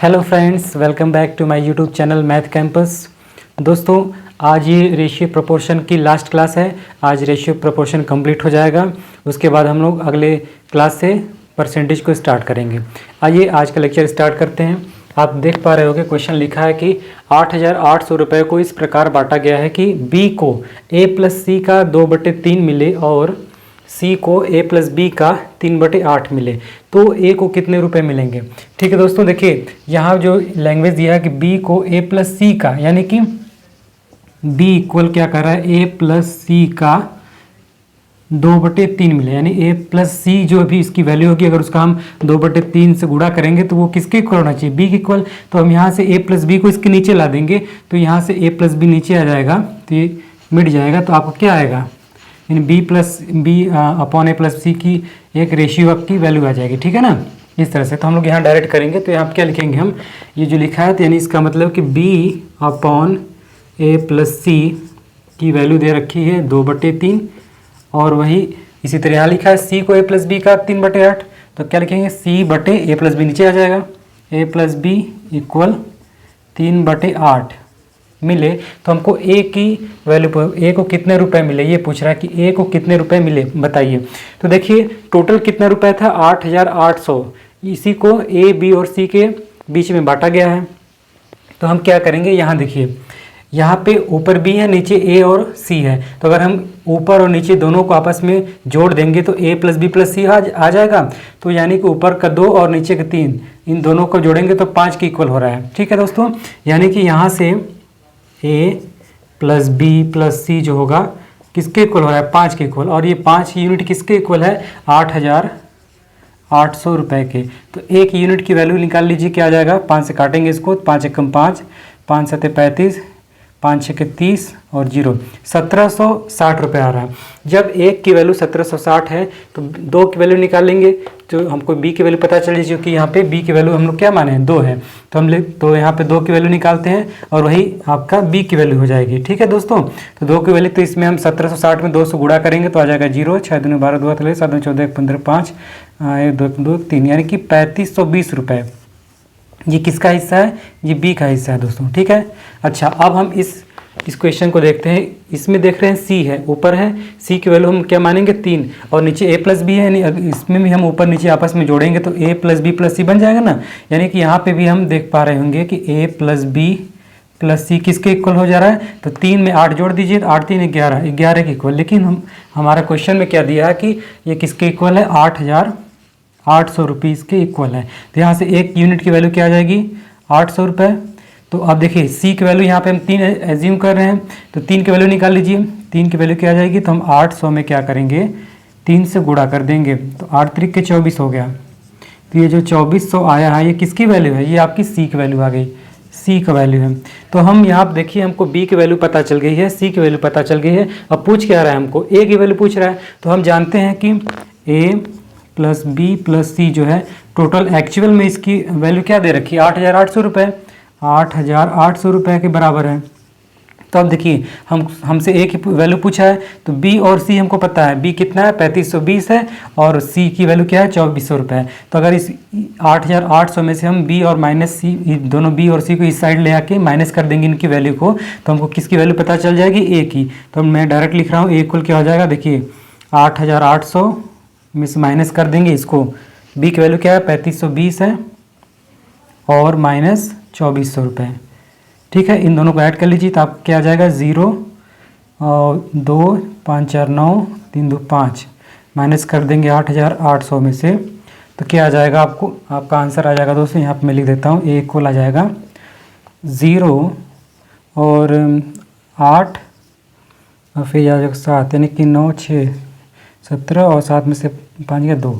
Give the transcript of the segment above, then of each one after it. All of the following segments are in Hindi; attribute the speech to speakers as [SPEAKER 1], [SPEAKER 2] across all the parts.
[SPEAKER 1] Hello friends, welcome back to my YouTube channel math campus. दोस्तों, आज ये रेशियो प्रोपोर्शन की लास्ट क्लास है। आज रेशियो प्रोपोर्शन कंप्लीट हो जाएगा। उसके बाद हम लोग अगले क्लास से परसेंटेज को स्टार्ट करेंगे। आइए आज का लेक्चर स्टार्ट करते हैं। आप देख पा रहे होगे क्वेश्चन लिखा है कि 8,800 रुपये को इस प्रकार बांटा गया है कि बी को ए प्लस सी का 2/3 मिले और सी को ए प्लस बी का 3/8 मिले, तो ए को कितने रुपए मिलेंगे। ठीक है दोस्तों, देखिए यहाँ जो लैंग्वेज दिया है कि बी को ए प्लस सी का, यानी कि बी इक्वल क्या कर रहा है, ए प्लस सी का 2/3 मिले, यानी ए प्लस सी जो भी इसकी वैल्यू होगी, अगर उसका हम 2/3 से गुणा करेंगे तो वो किसके इक्वल होना चाहिए, बी के इक्वल। तो हम यहाँ से ए प्लस बी को इसके नीचे ला देंगे, तो यहाँ से ए प्लस बी नीचे आ जाएगा, तो ये मिट जाएगा। तो आपको क्या आएगा, यानी बी प्लस बी अपॉन ए प्लस सी की एक रेशियो आपकी वैल्यू आ जाएगी। ठीक है ना, इस तरह से। तो हम लोग यहाँ डायरेक्ट करेंगे, तो यहाँ क्या लिखेंगे हम, ये जो लिखा है, तो यानी इसका मतलब कि बी अपॉन ए प्लस सी की वैल्यू दे रखी है 2/3, और वही इसी तरह यहाँ लिखा है सी को ए प्लस बी का 3/8, तो क्या लिखेंगे, सी बटे ए प्लस बी नीचे आ जाएगा, ए प्लस बी इक्वल 3/8 मिले। तो हमको ए की वैल्यू पर ए को कितने रुपए मिले, ये पूछ रहा है कि ए को कितने रुपए मिले बताइए। तो देखिए टोटल कितना रुपए था, 8,800। इसी को ए बी और सी के बीच में बांटा गया है। तो हम क्या करेंगे, यहाँ देखिए, यहाँ पे ऊपर बी है, नीचे ए और सी है। तो अगर हम ऊपर और नीचे दोनों को आपस में जोड़ देंगे तो ए प्लस बी प्लस सी आ जाएगा। तो यानी कि ऊपर का 2 और नीचे का 3, इन दोनों को जोड़ेंगे तो 5 के इक्वल हो रहा है। ठीक है दोस्तों, यानी कि यहाँ से ए प्लस बी प्लस सी जो होगा किसके इक्वल हो रहा है, 5 के इक्वल। और ये 5 यूनिट किसके इक्वल है, 8,800 रुपये के। तो एक यूनिट की वैल्यू निकाल लीजिए, क्या आ जाएगा, 5 से काटेंगे इसको, 5 एकम 5, 5 7 35, 5 6 30 और 0, 1760 रुपये आ रहा है। जब एक की वैल्यू 1760 है तो दो की वैल्यू निकालेंगे, तो हमको बी की वैल्यू पता चल जाएगी, क्योंकि यहाँ पे बी की वैल्यू हम लोग क्या माने हैं, 2 है। तो तो यहाँ पे 2 की वैल्यू निकालते हैं और वही आपका बी की वैल्यू हो जाएगी। ठीक है दोस्तों, तो 2 की वैल्यू, तो इसमें हम 1760 में 2 से गुणा करेंगे तो आ जाएगा 0, 6 दूनी 12, 2 3, 7 14 15 5, 1 2 2 3, यानी कि 3520 रुपये। ये किसका हिस्सा है, ये बी का हिस्सा है दोस्तों। ठीक है, अच्छा अब हम इस क्वेश्चन को देखते हैं। इसमें देख रहे हैं सी है, ऊपर है, सी की वैल्यू हम क्या मानेंगे 3, और नीचे ए प्लस बी है, यानी इसमें भी हम ऊपर नीचे आपस में जोड़ेंगे तो ए प्लस बी प्लस सी बन जाएगा ना। यानी कि यहाँ पे भी हम देख पा रहे होंगे कि ए प्लस बी प्लस सी किसके इक्वल हो जा रहा है, तो 3 में 8 जोड़ दीजिए, 8 3 11, 11 के इक्वल। लेकिन हमारा क्वेश्चन में क्या दिया है कि ये किसके इक्वल है, 8,800 रुपीज़ के इक्वल है। तो यहाँ से एक यूनिट की वैल्यू क्या आ जाएगी, 800 रुपये। तो अब देखिए सी की वैल्यू यहाँ पे हम 3 एज्यूम कर रहे हैं, तो 3 की वैल्यू निकाल लीजिए। 3 की वैल्यू क्या आ जाएगी, तो हम 800 में क्या करेंगे, 3 से गुणा कर देंगे, तो 8 3 के 24 हो गया। तो ये जो 2400 आया है, ये किसकी वैल्यू है, ये आपकी सी की वैल्यू आ गई, सी का वैल्यू है। तो हम यहाँ देखिए, हमको बी की वैल्यू पता चल गई है, सी की वैल्यू पता चल गई है। अब पूछ क्या रहा है, हमको ए की वैल्यू पूछ रहा है। तो हम जानते हैं कि ए प्लस बी प्लस सी जो है टोटल एक्चुअल में इसकी वैल्यू क्या दे रखी है, 8,800 रुपये, 8,800 रुपये के बराबर है। तो अब देखिए हमसे ए की वैल्यू पूछा है, तो बी और सी हमको पता है, बी कितना है 3520 है, और सी की वैल्यू क्या है 2400 रुपये है। तो अगर इस 8,800 में से हम बी और माइनस सी, दोनों बी और सी को इस साइड ले आके माइनस कर देंगे इनकी वैल्यू को, तो हमको किसकी वैल्यू पता चल जाएगी, ए की। तो मैं डायरेक्ट लिख रहा हूँ, ए इक्वल क्या हो जाएगा, देखिए 8,800 में से माइनस कर देंगे इसको, बी की वैल्यू क्या है 3520 है और माइनस 2400 रुपये। ठीक है, इन दोनों को ऐड कर लीजिए, तो आप क्या आ जाएगा, 0 और 2 5 4 9 3 2 5, माइनस कर देंगे 8,800 में से, तो क्या आ जाएगा, आपका आंसर आ जाएगा दोस्तों। यहाँ पे मैं लिख देता हूँ, ए इक्वल आ जाएगा 0 और 8 और फिर आ जाएगा 7, यानी कि 9 6 17 और 7 में से 5 गया 2,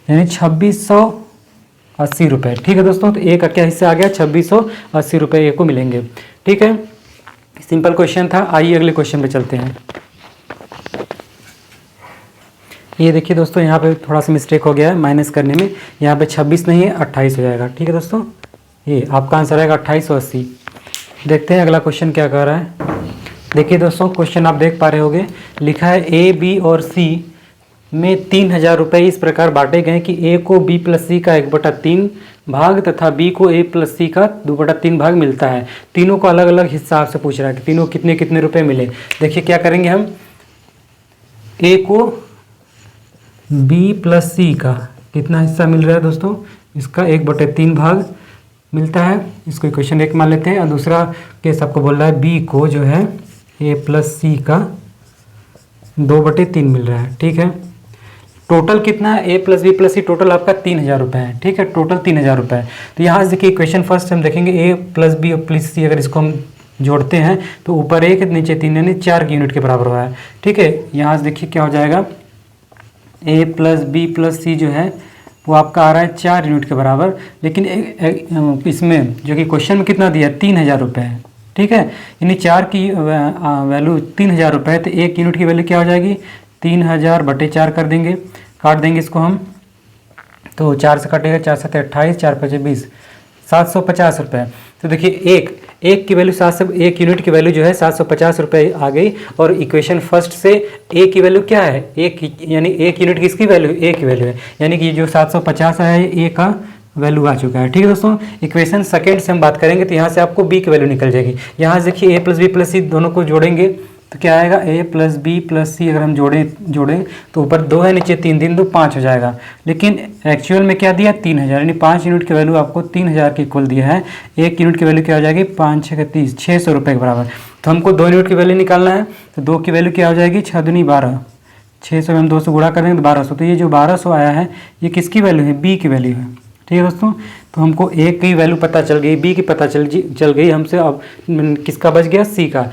[SPEAKER 1] यानी 2680 रुपये। ठीक है दोस्तों, तो ए का क्या हिस्सा आ गया, 2680 रुपये ए को मिलेंगे। ठीक है, सिंपल क्वेश्चन था। आइए अगले क्वेश्चन पे चलते हैं। ये देखिए दोस्तों, यहाँ पे थोड़ा सा मिस्टेक हो गया है माइनस करने में, यहाँ पे 26 नहीं है 28 हो जाएगा। ठीक है दोस्तों, ये आपका आंसर आएगा 2880। देखते हैं अगला क्वेश्चन क्या कह रहा है। देखिए दोस्तों, क्वेश्चन आप देख पा रहे होगे, लिखा है ए बी और सी में 3000 रुपये इस प्रकार बांटे गए कि ए को बी प्लस सी का 1/3 भाग तथा बी को ए प्लस सी का 2/3 भाग मिलता है। तीनों को अलग अलग हिसाब से पूछ रहा है कि तीनों कितने कितने रुपए मिले। देखिए क्या करेंगे हम, ए को बी प्लस सी का कितना हिस्सा मिल रहा है दोस्तों, इसका 1/3 भाग मिलता है, इसको इक्वेशन 1 मान लेते हैं। और दूसरा केस आपको बोल रहा है बी को जो है ए प्लस सी का 2/3 मिल रहा है। ठीक है, टोटल कितना है, ए प्लस बी प्लस सी टोटल आपका 3000 रुपये है। ठीक है, टोटल 3000 रुपये है। तो यहाँ से देखिए इक्वेशन फर्स्ट हम देखेंगे ए प्लस बी और प्लस सी, अगर इसको हम जोड़ते हैं तो ऊपर 1 नीचे 3 यानी 4 की यूनिट के बराबर हुआ है। ठीक है, यहाँ से देखिए क्या हो जाएगा, ए प्लस बी प्लस सी जो है वो आपका आ रहा है 4 यूनिट के बराबर, लेकिन इसमें जो कि क्वेश्चन में कितना दिया 3000 रुपये है। ठीक है, यानी 4 की वैल्यू 3000 रुपये है, तो 1 यूनिट की वैल्यू क्या हो जाएगी 3000/4 कर देंगे, काट देंगे इसको हम, तो 4 से कटेगा, 4 7 28, 4 5 20, 750 रुपये। तो देखिए एक की वैल्यू 1 यूनिट की वैल्यू जो है 750 रुपये आ गई। और इक्वेशन फर्स्ट से ए की वैल्यू क्या है, यानी 1 यूनिट किसकी वैल्यू, ए की वैल्यू है, यानी कि जो 750 है ए का वैल्यू आ चुका है। ठीक है दोस्तों, इक्वेशन सेकेंड से हम बात करेंगे तो यहाँ से आपको बी की वैल्यू निकल जाएगी। यहाँ से देखिए ए प्लस बी प्लस सी दोनों को जोड़ेंगे तो क्या आएगा, ए प्लस बी प्लस सी अगर हम जोड़ें तो ऊपर 2 है, नीचे 3, 3 2 5 हो जाएगा। लेकिन एक्चुअल में क्या दिया 3000, यानी 5 यूनिट की वैल्यू आपको 3000 की कुल दिया है। 1 यूनिट की वैल्यू क्या हो जाएगी 5 6 30, 600 रुपये के बराबर। तो हमको 2 यूनिट की वैल्यू निकालना है, तो 2 की वैल्यू क्या हो जाएगी 6 दूनी 12, 600 में हम 2 से गुणा करेंगे तो 1200। तो ये जो 1200 आया है ये किसकी वैल्यू है, बी की वैल्यू है। ठीक है दोस्तों, तो हमको ए की वैल्यू पता चल गई, बी की पता चल गई हमसे। अब किसका बच गया, सी का,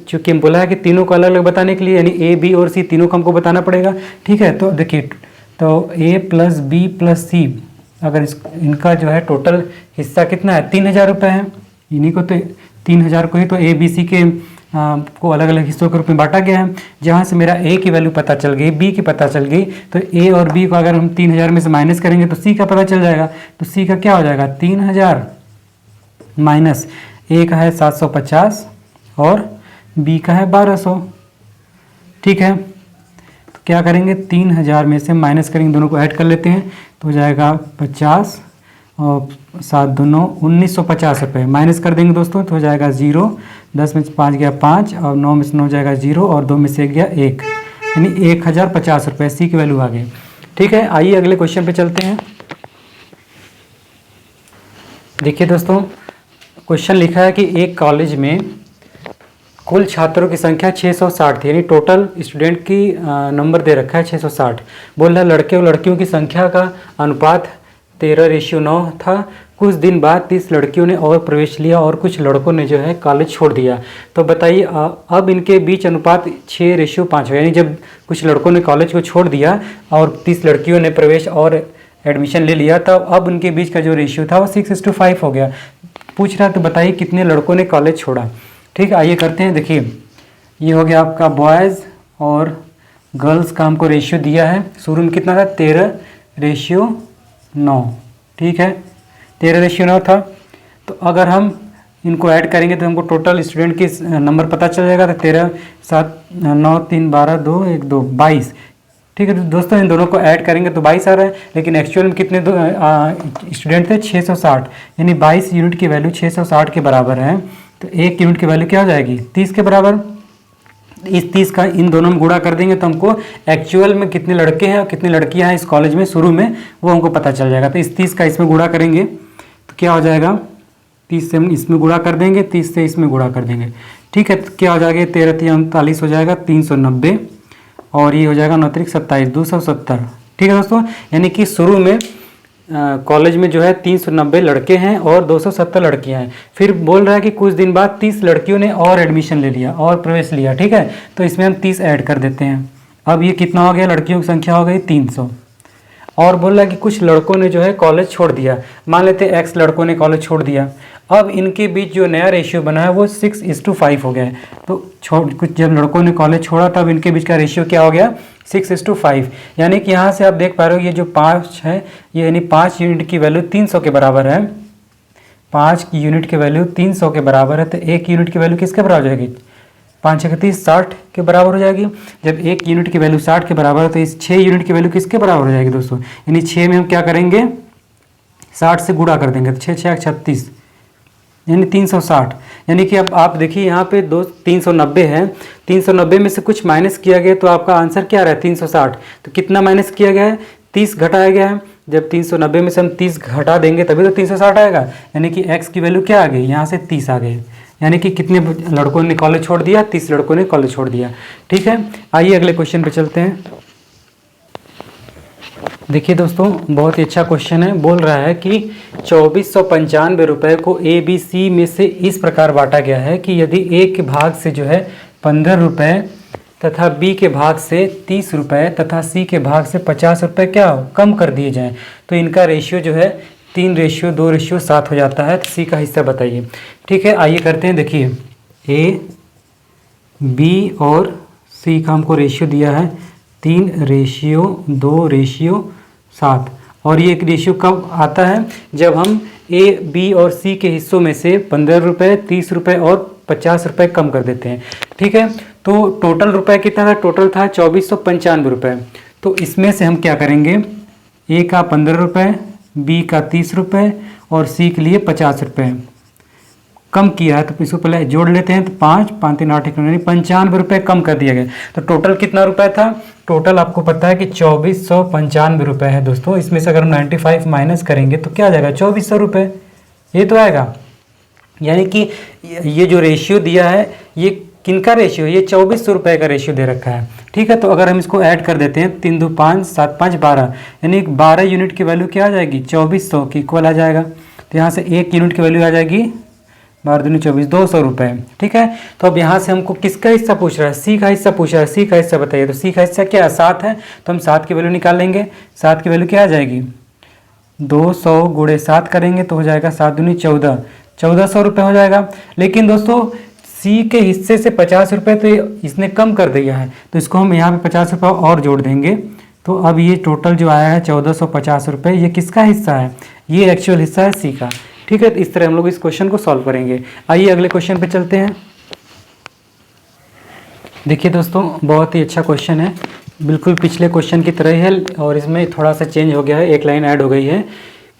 [SPEAKER 1] चूँकि हम बोला है कि तीनों को अलग अलग बताने के लिए, यानी ए बी और सी तीनों को हमको बताना पड़ेगा। ठीक है, तो देखिए तो ए प्लस बी प्लस सी अगर इनका जो है टोटल हिस्सा कितना है 3000 रुपये है, इन्हीं को तो 3000 को ही तो ए बी सी के को अलग अलग हिस्सों के रूप में बांटा गया है। जहाँ से मेरा ए की वैल्यू पता चल गई, बी की पता चल गई, तो ए और बी को अगर हम 3000 में से माइनस करेंगे तो सी का पता चल जाएगा। तो सी का क्या हो जाएगा 3000 माइनस ए का है 750 और बी का है 1200। ठीक है, तो क्या करेंगे 3000 में से माइनस करेंगे, दोनों को ऐड कर लेते हैं तो हो जाएगा 50 और 7 दूनो 1950 रुपये। माइनस कर देंगे दोस्तों तो हो जाएगा 0, 10 में से 5 गया 5 और 9 में से 9 जाएगा 0 और 2 में से 1 गया 1, यानी 1050 रुपये सी की वैल्यू आ गई। ठीक है, आइए अगले क्वेश्चन पे चलते हैं। देखिए दोस्तों, क्वेश्चन लिखा है कि एक कॉलेज में कुल छात्रों की संख्या 660 थी, यानी टोटल स्टूडेंट की नंबर दे रखा है 660। बोल रहा है लड़के और लड़कियों की संख्या का अनुपात 13:9 था। कुछ दिन बाद 30 लड़कियों ने और प्रवेश लिया और कुछ लड़कों ने जो है कॉलेज छोड़ दिया। तो बताइए अब इनके बीच अनुपात 6:5 है, यानी जब कुछ लड़कों ने कॉलेज को छोड़ दिया और 30 लड़कियों ने प्रवेश और एडमिशन ले लिया, तब अब उनके बीच का जो रेशियो था वो 6:5 हो गया। पूछ रहा है तो बताइए कितने लड़कों ने कॉलेज छोड़ा। ठीक है, आइए करते हैं। देखिए ये हो गया आपका बॉयज़ और गर्ल्स का हमको रेशियो दिया है। शुरू में कितना था 13:9। ठीक है, 13:9 था। तो अगर हम इनको ऐड करेंगे तो हमको टोटल स्टूडेंट की नंबर पता चल जाएगा। तो 13 7 9 3 12 2 1 2 22। ठीक है दोस्तों, इन दोनों को ऐड करेंगे तो 22 आ रहा है, लेकिन एक्चुअल में कितने स्टूडेंट थे 660, यानी 22 यूनिट की वैल्यू 660 के बराबर है। तो 1 यूनिट की वैल्यू क्या हो जाएगी 30 के बराबर। इस 30 का इन दोनों में गुणा कर देंगे तो हमको एक्चुअल में कितने लड़के हैं और कितनी लड़कियां हैं इस कॉलेज में शुरू में वो हमको पता चल जाएगा। तो इस 30 का इसमें गुणा करेंगे तो क्या हो जाएगा 30 से हम इसमें गुणा कर देंगे, 30 से इसमें गुणा कर देंगे। ठीक है, तो क्या हो जाएगा 13×3 हो जाएगा 390 और ये हो जाएगा 9 3 27 270। ठीक है दोस्तों, यानी कि शुरू में कॉलेज में जो है 390 लड़के हैं और 270 लड़कियां हैं। फिर बोल रहा है कि कुछ दिन बाद 30 लड़कियों ने और एडमिशन ले लिया और प्रवेश लिया। ठीक है, तो इसमें हम 30 ऐड कर देते हैं। अब ये कितना हो गया, लड़कियों की संख्या हो गई 300। और बोल रहा है कि कुछ लड़कों ने जो है कॉलेज छोड़ दिया। मान लेते हैं X लड़कों ने कॉलेज छोड़ दिया। अब इनके बीच जो नया रेशियो बना है वो 6:5 हो गया है। तो कुछ जब लड़कों ने कॉलेज छोड़ा तब इनके बीच का रेशियो क्या हो गया 6:5। यानी कि यहाँ से आप देख पा रहे हो ये जो 5 है ये यानी 5 यूनिट की वैल्यू 300 के बराबर है। 5 की यूनिट की वैल्यू 300 के बराबर है। तो 1 यूनिट की वैल्यू किसके बराबर हो जाएगी 5 छः 30, 60 के बराबर हो जाएगी। जब 1 यूनिट की वैल्यू 60 के बराबर है तो इस 6 यूनिट की वैल्यू किसके बराबर हो जाएगी दोस्तों, यानी 6 में हम क्या करेंगे 60 से गुणा कर देंगे, तो 6 6 36 यानी 360। यानी कि अब आप देखिए यहाँ पे 390 है, 390 में से कुछ माइनस किया गया तो आपका आंसर क्या रहा है 360। तो कितना माइनस किया गया है, 30 घटाया गया है। जब 390 में से हम 30 घटा देंगे तभी तो 360 आएगा, यानी कि x की वैल्यू क्या आ गई, यहाँ से 30 आ गई। यानी कि कितने लड़कों ने कॉलेज छोड़ दिया, 30 लड़कों ने कॉलेज छोड़ दिया। ठीक है, आइए अगले क्वेश्चन पे चलते हैं। देखिए दोस्तों, बहुत ही अच्छा क्वेश्चन है। बोल रहा है कि 2495 रुपये को ए बी सी में से इस प्रकार बांटा गया है कि यदि ए के भाग से जो है 15 रुपये तथा बी के भाग से 30 रुपये तथा सी के भाग से 50 रुपये क्या कम कर दिए जाएं, तो इनका रेशियो जो है 3:2:7 हो जाता है। तो सी का हिस्सा बताइए। ठीक है, आइए करते हैं। देखिए ए बी और सी का हमको रेशियो दिया है 3:2:7, और ये एक रेशियो कब आता है, जब हम ए बी और सी के हिस्सों में से 15 रुपये 30 रुपये और 50 रुपये कम कर देते हैं। ठीक है, तो टोटल रुपये कितना था, टोटल था 2495 रुपये। तो इसमें से हम क्या करेंगे, ए का 15 रुपये, बी का 30 रुपये और सी के लिए 50 रुपये कम किया है। तो इसको पहले जोड़ लेते हैं, तो 5 5 3 8 यानी 95 रुपये कम कर दिया गया। तो टोटल कितना रुपये था, टोटल आपको पता है कि 2495 रुपये है दोस्तों। इसमें से अगर हम 95 माइनस करेंगे तो क्या आ जाएगा 2400 रुपये, ये तो आएगा। यानी कि ये जो रेशियो दिया है ये किनका रेशियो, ये 2400 रुपये का रेशियो दे रखा है। ठीक है, तो अगर हम इसको ऐड कर देते हैं 3 2 5 7 5 12, यानी 12 यूनिट की वैल्यू क्या आ जाएगी 2400 की इक्वल आ जाएगा। तो यहाँ से 1 यूनिट की वैल्यू आ जाएगी 12 दूनी 24 200 रुपये। ठीक है, तो अब यहाँ से हमको किसका हिस्सा पूछ रहा है, सी का हिस्सा पूछ रहा है। सी का हिस्सा बताइए। तो सी का हिस्सा क्या है 7 है, तो हम 7 की वैल्यू निकाल लेंगे। 7 की वैल्यू क्या आ जाएगी 200 गुणे 7 करेंगे तो हो जाएगा 7 दूनी 14, 1400 रुपये हो जाएगा। लेकिन दोस्तों सी के हिस्से से 50 रुपये तो इसने कम कर दिया है, तो इसको हम यहाँ पे 50 रुपये और जोड़ देंगे। तो अब ये टोटल जो आया है 1450 रुपये, ये किसका हिस्सा है, ये एक्चुअल हिस्सा है सी का। ठीक है, तो इस तरह हम लोग इस क्वेश्चन को सॉल्व करेंगे। आइए अगले क्वेश्चन पे चलते हैं। देखिए दोस्तों, बहुत ही अच्छा क्वेश्चन है, बिल्कुल पिछले क्वेश्चन की तरह ही है, और इसमें थोड़ा सा चेंज हो गया है, एक लाइन ऐड हो गई है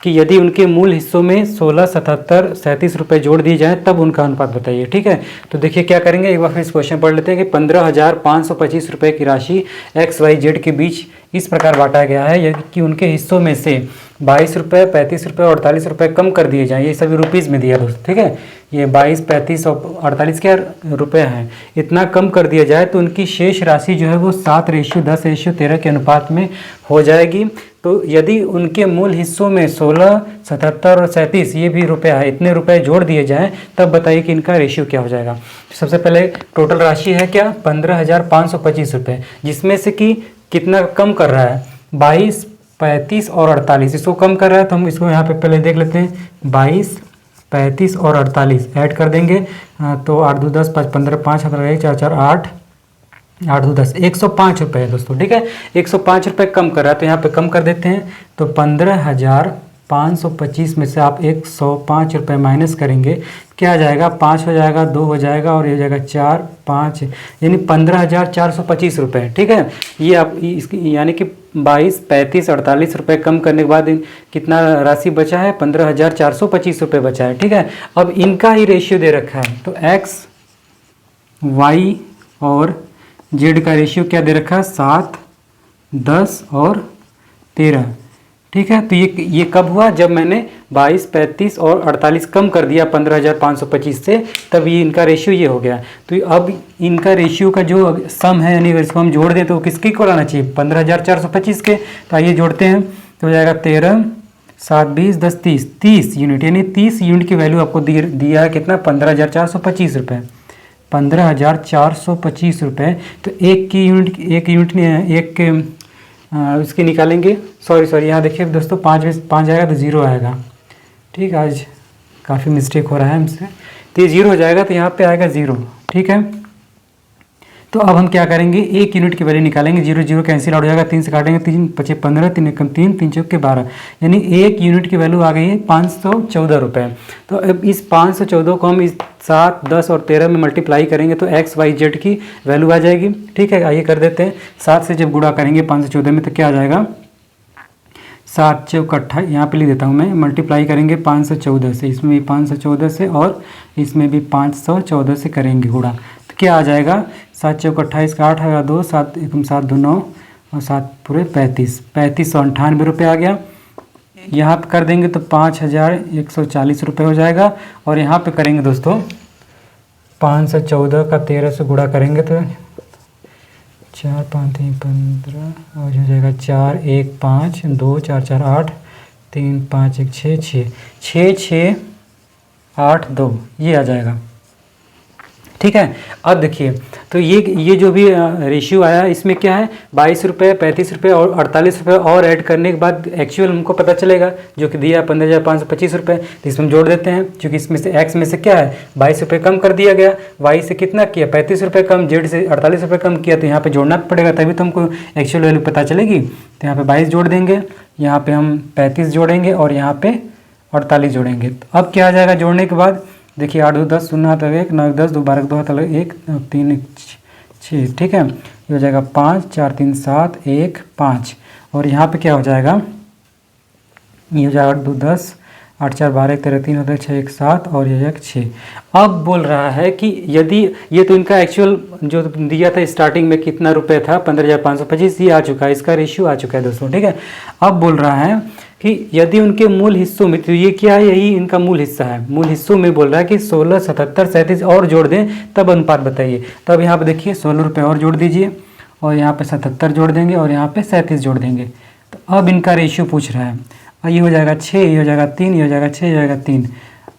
[SPEAKER 1] कि यदि उनके मूल हिस्सों में 16, 77, 37 रुपये जोड़ दिए जाएँ तब उनका अनुपात बताइए। ठीक है, तो देखिए क्या करेंगे, एक बार फिर इस क्वेश्चन पढ़ लेते हैं कि 15,525 रुपये की राशि एक्स वाई जेड के बीच इस प्रकार बांटा गया है यदि कि उनके हिस्सों में से 22 रुपये 35 रुपये और 48 रुपये कम कर दिए जाएँ। ये सभी रुपीज़ में दिया दोस्तों। ठीक है, ये 22, 35 और 48 क्या रुपये हैं, इतना कम कर दिया जाए तो उनकी शेष राशि जो है वो 7:10:13 के अनुपात में हो जाएगी। तो यदि उनके मूल हिस्सों में 16, 77 और 37 ये भी रुपया है, इतने रुपए जोड़ दिए जाएं तब बताइए कि इनका रेशियो क्या हो जाएगा। सबसे पहले टोटल राशि है क्या 15,525 रुपये, जिसमें से कि कितना कम कर रहा है 22, 35 और 48, इसको कम कर रहा है। तो हम इसको यहाँ पे पहले देख लेते हैं, 22, 35 और 48 ऐड कर देंगे। तो 8 2 10 5 15 5 1 4 4 8 8 2 10 105 रुपये है दोस्तों। ठीक है, 105 रुपये कम कर रहा है, तो यहाँ पे कम कर देते हैं। तो 15,525 में से आप 105 रुपये माइनस करेंगे, क्या आ जाएगा 5 हो जाएगा, 2 हो जाएगा और ये हो जाएगा 4 5, यानी 15,425 रुपये। ठीक है, ये आप इसकी यानी कि 22, 35, 48 रुपये कम करने के बाद कितना राशि बचा है 15,425 रुपये बचा है। ठीक है, अब इनका ही रेशियो दे रखा है, तो एक्स वाई और जेड का रेशियो क्या दे रखा है 7, 10 और 13। ठीक है, तो ये कब हुआ, जब मैंने 22, 35 और 48 कम कर दिया 15,525 से, तब ये इनका रेशियो ये हो गया। तो अब इनका रेशियो का जो सम है, यानी इसको हम जोड़ दें तो किसके इक्वल आना चाहिए 15,425 के। तो आइए जोड़ते हैं, तो हो जाएगा 13, 7 20 10 30 यूनिट, यानी 30 यूनिट की वैल्यू आपको दिया है कितना 15,425 रुपये, 15,425 रुपये। तो एक यूनिट नहीं है, एक उसकी निकालेंगे, सॉरी यहाँ देखिए दोस्तों 5 आएगा तो 0 आएगा। ठीक है, आज काफ़ी मिस्टेक हो रहा है हमसे, तो ये 0 हो जाएगा, तो यहाँ पे आएगा 0। ठीक है, तो अब हम क्या करेंगे, एक यूनिट की वैल्यू निकालेंगे। 0 0 कैंसिल आउट हो जाएगा, 3 से काटेंगे, 3 5 15, 3 एकम 3, 3 चौके 12, यानी एक यूनिट की वैल्यू आ गई है 514 रुपये। तो अब इस 514 को हम इस 7, 10 और 13 में मल्टीप्लाई करेंगे तो एक्स वाई जेड की वैल्यू आ जाएगी। ठीक है, आइए कर देते हैं। 7 से जब गुणा करेंगे 514 में तो क्या आ जाएगा, 7 चौक 28, यहाँ पे लिख देता हूँ मैं, मल्टीप्लाई करेंगे 514 से, इसमें भी 514 से और इसमें भी 514 से करेंगे गुणा, तो क्या आ जाएगा, 7 चौक 28 का 8 आएगा 2, 7 एकम 7 2 9 और 7 पूरे 35, 3598 रुपये आ गया। यहाँ पे कर देंगे तो 5140 रुपये हो जाएगा। और यहाँ पे करेंगे दोस्तों 514 का 13 से गुणा करेंगे तो 4 5 3 15 और हो जाएगा 4 1 5 2 4 4 8 3 5 1 6 6 6 6 8 2 ये आ जाएगा। ठीक है, अब देखिए तो ये जो भी रेशियो आया इसमें क्या है, 22 रुपये, 35 रुपये और 48 रुपये और ऐड करने के बाद एक्चुअल हमको पता चलेगा जो कि दिया 15,525 रुपये। तो इसमें जोड़ देते हैं, क्योंकि इसमें से एक्स में से क्या है 22 रुपये कम कर दिया गया, वाई से कितना किया 35 रुपये कम, जेड से 48 रुपये कम किया, तो यहाँ पर जोड़ना पड़ेगा तभी तो हमको एक्चुअल वैल्यू पता चलेगी। तो यहाँ पर 22 जोड़ देंगे, यहाँ पर हम 35 जोड़ेंगे और यहाँ पर 48 जोड़ेंगे। तो अब क्या आ जाएगा जोड़ने के बाद, देखिए 8 2 10 0 हाथ 1 9 10 2 12 2 हाथ 1 3 6, ठीक है, ये हो जाएगा 5 4 3 7 1 5 और यहाँ पे क्या हो जाएगा, ये हो जाएगा 8 2 10 8 4 12 1 13 3 होता है 6 1 7 और ये 1 6। अब बोल रहा है कि यदि ये तो इनका एक्चुअल जो दिया था स्टार्टिंग में कितना रुपए था 15,525, ये आ चुका है, इसका रेशियो आ चुका है दोस्तों। ठीक है, अब बोल रहा है कि यदि उनके मूल हिस्सों में, तो ये क्या है, यही इनका मूल हिस्सा है, मूल हिस्सों में बोल रहा है कि 16 77 37 और जोड़ दें तब अनुपात बताइए। तब यहाँ पे देखिए 16 रुपये और जोड़ दीजिए और यहाँ पे 77 जोड़ देंगे और यहाँ पे 37 जोड़ देंगे। तो अब इनका रेशियो पूछ रहा है, और ये हो जाएगा 6, ये हो जाएगा 3, ये हो जाएगा 6, ये हो जाएगा 3